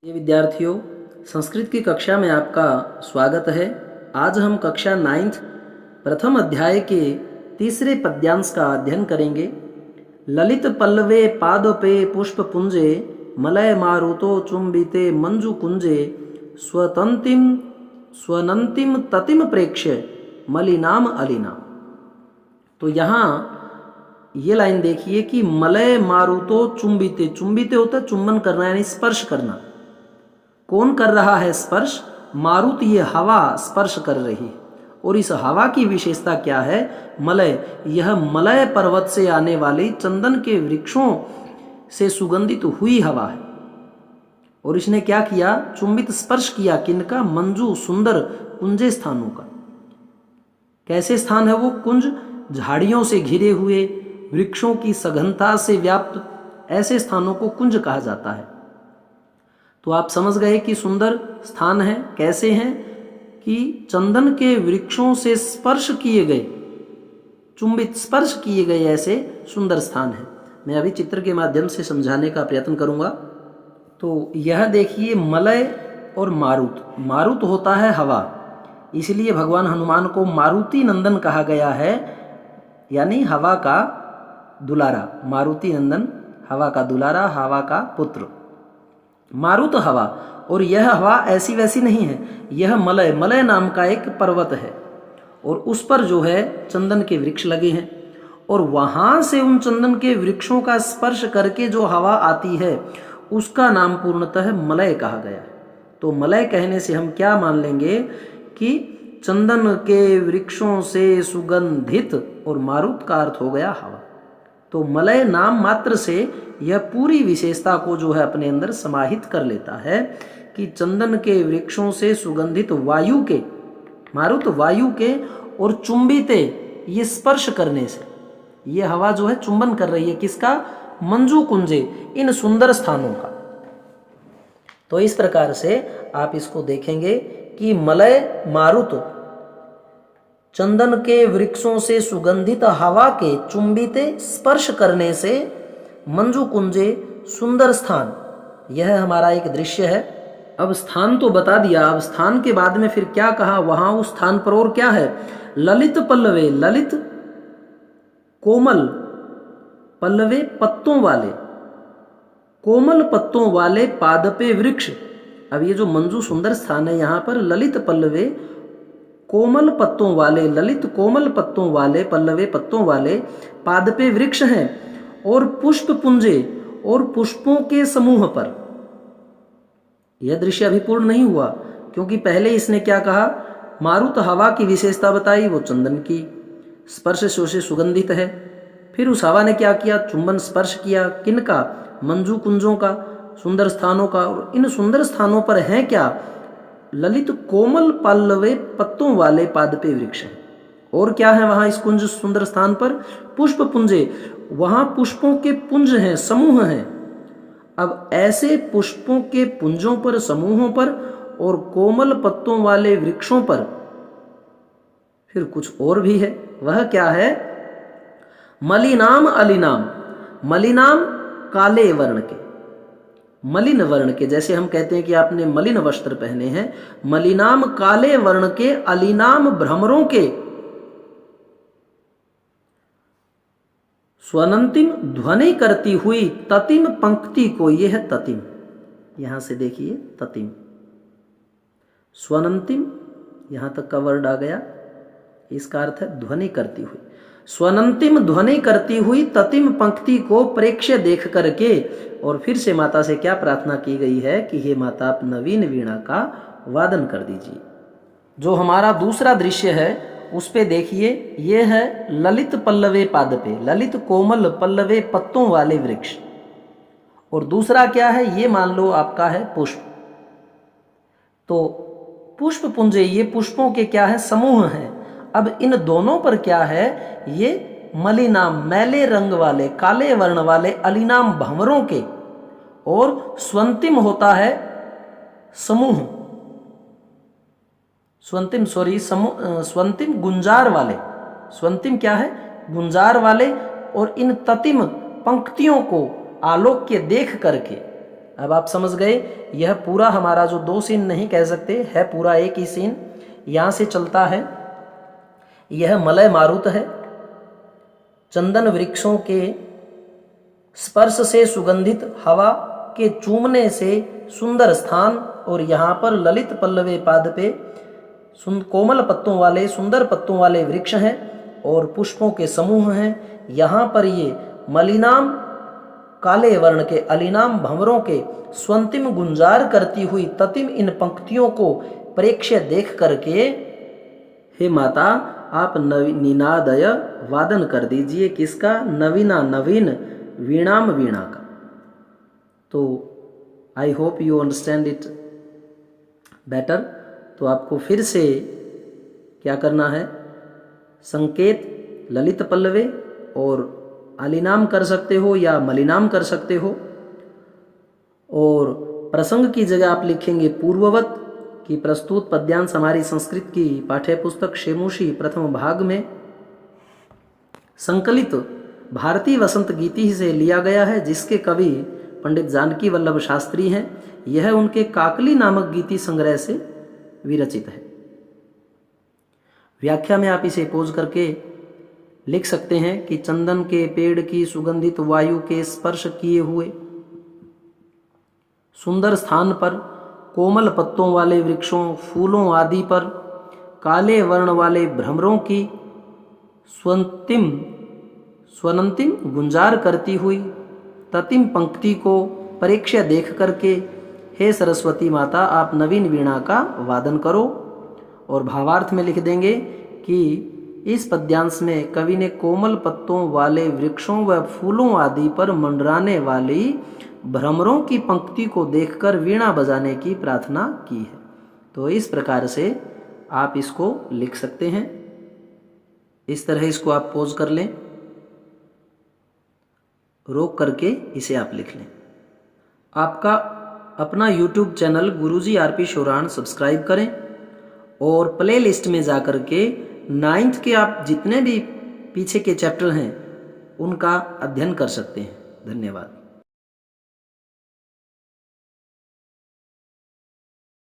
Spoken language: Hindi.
ये विद्यार्थियों, संस्कृत की कक्षा में आपका स्वागत है। आज हम कक्षा 9th प्रथम अध्याय के तीसरे पद्यांश का अध्ययन करेंगे। ललित पल्लवे पादपे पुष्प पुंजे मलय मारुतो चुंबिते मंजु कुंजे स्वनंतिम ततिम प्रेक्ष्य मलिनाम अलिना। तो यहाँ ये लाइन देखिए कि मलय मारुतो चुंबिते, चुंबिते होता है चुंबन करना यानी स्पर्श करना। कौन कर रहा है स्पर्श? मारुत, ये हवा स्पर्श कर रही है। और इस हवा की विशेषता क्या है? मलय, यह मलय पर्वत से आने वाली चंदन के वृक्षों से सुगंधित हुई हवा है। और इसने क्या किया? चुंबित, स्पर्श किया किनका? मंजू, सुंदर कुंजे स्थानों का। कैसे स्थान है वो? कुंज, झाड़ियों से घिरे हुए, वृक्षों की सघनता से व्याप्त ऐसे स्थानों को कुंज कहा जाता है। तो आप समझ गए कि सुंदर स्थान है। कैसे हैं? कि चंदन के वृक्षों से स्पर्श किए गए, चुंबित, स्पर्श किए गए ऐसे सुंदर स्थान है। मैं अभी चित्र के माध्यम से समझाने का प्रयत्न करूंगा। तो यह देखिए मलय और मारुत। मारुत होता है हवा, इसलिए भगवान हनुमान को मारुति नंदन कहा गया है, यानी हवा का दुलारा। मारुति नंदन, हवा का दुलारा, हवा का पुत्र। मारुत हवा, और यह हवा ऐसी वैसी नहीं है। यह मलय, मलय नाम का एक पर्वत है और उस पर जो है चंदन के वृक्ष लगे हैं। और वहां से उन चंदन के वृक्षों का स्पर्श करके जो हवा आती है उसका नाम पूर्णतः मलय कहा गया है। तो मलय कहने से हम क्या मान लेंगे कि चंदन के वृक्षों से सुगंधित, और मारुत का अर्थ हो गया हवा। तो मलय नाम मात्र से यह पूरी विशेषता को जो है अपने अंदर समाहित कर लेता है कि चंदन के वृक्षों से सुगंधित वायु के, मारुत वायु के, और चुंबिते, ये स्पर्श करने से ये हवा जो है चुंबन कर रही है किसका? मंजू कुंजे, इन सुंदर स्थानों का। तो इस प्रकार से आप इसको देखेंगे कि मलय मारुत, चंदन के वृक्षों से सुगंधित हवा के चुंबिते, स्पर्श करने से, मंजू कुंजे, सुंदर स्थान, यह हमारा एक दृश्य है। अब स्थान तो बता दिया, अब स्थान के बाद में फिर क्या कहा? वहां उस स्थान पर और क्या है? ललित पल्लवे, ललित कोमल, पल्लवे पत्तों वाले, कोमल पत्तों वाले पादपे वृक्ष। अब ये जो मंजू सुंदर स्थान है, यहां पर ललित पल्लवे, कोमल पत्तों वाले, ललित कोमल पत्तों वाले, पल्लवे पत्तों वाले पादपे वृक्ष हैं, और पुष्प पुंजे, और पुष्पों के समूह पर। यह दृश्य अभी पूर्ण नहीं हुआ, क्योंकि पहले इसने क्या कहा? मारुत हवा की विशेषता बताई, वो चंदन की स्पर्श से सुगंधित है। फिर उस हवा ने क्या किया? चुंबन, स्पर्श किया किनका? मंजू कुंजों का, सुंदर स्थानों का। और इन सुंदर स्थानों पर हैं क्या? ललित कोमल पल्लवे पत्तों वाले पादपे वृक्ष हैं। और क्या है वहां इस कुंज सुंदर स्थान पर? पुष्प पुंजे, वहां पुष्पों के पुंज हैं, समूह हैं। अब ऐसे पुष्पों के पुंजों पर, समूहों पर, और कोमल पत्तों वाले वृक्षों पर फिर कुछ और भी है। वह क्या है? मलिनाम अलिनाम। मलिनाम काले वर्ण के, मलिन वर्ण के, जैसे हम कहते हैं कि आपने मलिन वस्त्र पहने हैं। मलिनाम काले वर्ण के, अलिनाम भ्रमरों के, स्वनंतिम ध्वनि करती हुई ततिम पंक्ति को, यह है ततिम। यहां से देखिए ततिम, स्वनंतिम, यहां तक का वर्ड आ गया, इसका अर्थ है ध्वनि करती हुई। स्वनंतिम ध्वनि करती हुई ततिम पंक्ति को प्रेक्ष्य देख करके, और फिर से माता से क्या प्रार्थना की गई है कि हे माता, आप नवीन वीणा का वादन कर दीजिए। जो हमारा दूसरा दृश्य है उस पे देखिए, ये है ललित पल्लवे पादपे, ललित कोमल पल्लवे पत्तों वाले वृक्ष। और दूसरा क्या है? ये मान लो आपका है पुष्प। तो पुष्प पुंजे, ये पुष्पों के क्या है? समूह हैं। अब इन दोनों पर क्या है? ये मलिनाम, मैले रंग वाले, काले वर्ण वाले, अलिनाम भंवरों के, और स्वंतिम होता है समूह, स्वंतिम स्वंतिम गुंजार वाले। स्वंतिम क्या है? गुंजार वाले। और इन ततिम पंक्तियों को आलोक्य देख करके, अब आप समझ गए, यह पूरा हमारा जो 2 सीन नहीं कह सकते, है पूरा एक ही सीन। यहाँ से चलता है, यह मलय मारुत है, चंदन वृक्षों के स्पर्श से सुगंधित, हवा के चूमने से सुंदर स्थान, और यहाँ पर ललित पल्लवे पाद पे कोमल पत्तों वाले, सुंदर पत्तों वाले वृक्ष हैं और पुष्पों के समूह हैं। यहाँ पर ये मलिनाम काले वर्ण के अलिनाम भंवरों के स्वंतिम गुंजार करती हुई ततिम इन पंक्तियों को प्रेक्ष्य देख करके, हे माता आप निनादय वादन कर दीजिए। किसका? नवीना नवीन वीणाम वीणा का। तो I hope you understand it better. तो आपको फिर से क्या करना है, संकेत ललित पल्लवे और आलिनाम कर सकते हो या मलिनाम कर सकते हो, और प्रसंग की जगह आप लिखेंगे पूर्ववत कि प्रस्तुत पद्यांश हमारी संस्कृत की पाठ्य पुस्तक शेमुषी प्रथम भाग में संकलित भारतीय वसंत गीति से लिया गया है, जिसके कवि पंडित जानकी वल्लभ शास्त्री हैं। यह उनके काकली नामक गीति संग्रह से विरचित है। व्याख्या में आप इसे पोज करके लिख सकते हैं कि चंदन के पेड़ की सुगंधित वायु के स्पर्श किए हुए सुंदर स्थान पर, कोमल पत्तों वाले वृक्षों, फूलों आदि पर, काले वर्ण वाले भ्रमरों की स्वनंतिम गुंजार करती हुई ततिम पंक्ति को परीक्षा देख करके, हे सरस्वती माता आप नवीन वीणा का वादन करो। और भावार्थ में लिख देंगे कि इस पद्यांश में कवि ने कोमल पत्तों वाले वृक्षों व फूलों आदि पर मंडराने वाली भ्रमरों की पंक्ति को देखकर वीणा बजाने की प्रार्थना की है। तो इस प्रकार से आप इसको लिख सकते हैं। इस तरह इसको आप पोज कर लें, रोक करके इसे आप लिख लें। आपका अपना YouTube चैनल गुरुजी आरपी शोराण सब्सक्राइब करें और प्ले लिस्ट में जाकर के 9th के आप जितने भी पीछे के चैप्टर हैं उनका अध्ययन कर सकते हैं। धन्यवाद।